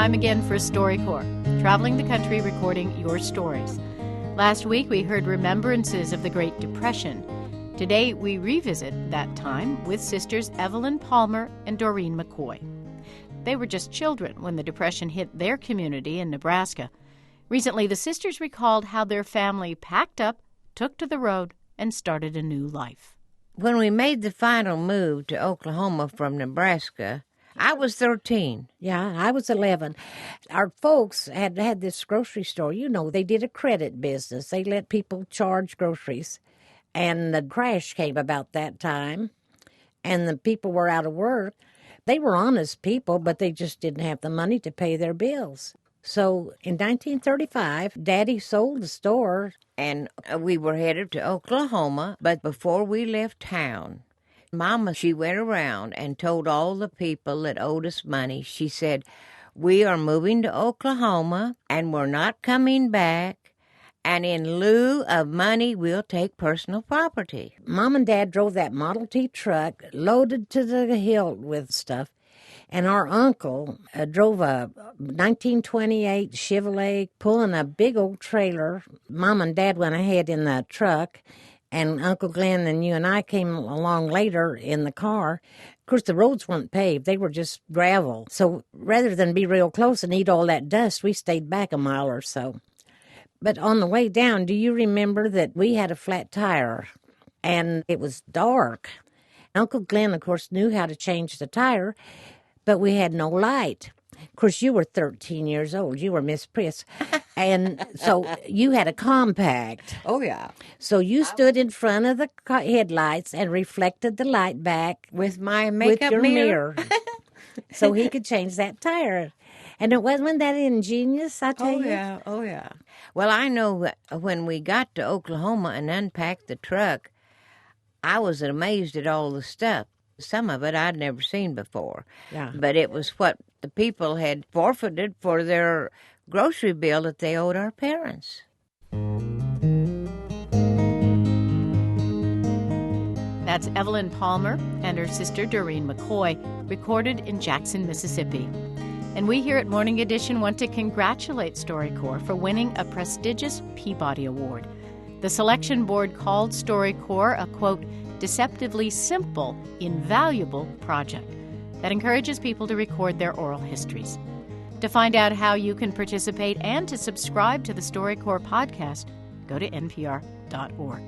time again for StoryCorps, traveling the country recording your stories. Last week we heard remembrances of the Great Depression. Today we revisit that time with sisters Evelyn Palmer and Doreen McCoy. They were just children when the Depression hit their community in Nebraska. Recently, the sisters recalled how their family packed up, took to the road, and started a new life. When we made the final move to Oklahoma from Nebraska, I was 13. Yeah, I was 11. Our folks had this grocery store. You know, they did a credit business. They let people charge groceries. And the crash came about that time, and the people were out of work. They were honest people, but they just didn't have the money to pay their bills. So in 1935, Daddy sold the store. And we were headed to Oklahoma, but before we left town, Mama, she went around and told all the people that owed us money. She said, "We are moving to Oklahoma, and we're not coming back, and in lieu of money, we'll take personal property." Mom and Dad drove that Model T truck loaded to the hilt with stuff. And our uncle drove a 1928 Chevrolet pulling a big old trailer. Mom and Dad went ahead in the truck, and Uncle Glenn and you and I came along later in the car. Of course, the roads weren't paved. They were just gravel. So rather than be real close and eat all that dust, we stayed back a mile or so. But on the way down, do you remember that we had a flat tire? And it was dark. Uncle Glenn, of course, knew how to change the tire, but we had no light. Of course, you were 13 years old. You were Miss Priss. And so you had a compact. Oh, yeah. So you stood in front of the headlights and reflected the light back With my makeup with your mirror. so he could change that tire. And it wasn't that ingenious, I tell you? Oh, yeah. Well, I know when we got to Oklahoma and unpacked the truck, I was amazed at all the stuff. Some of it I'd never seen before. Yeah. But it was what the people had forfeited for their grocery bill that they owed our parents. That's Evelyn Palmer and her sister Doreen McCoy, recorded in Jackson, Mississippi. And we here at Morning Edition want to congratulate StoryCorps for winning a prestigious Peabody Award. The selection board called StoryCorps a, quote, deceptively simple, invaluable project that encourages people to record their oral histories. To find out how you can participate and to subscribe to the StoryCorps podcast, go to npr.org.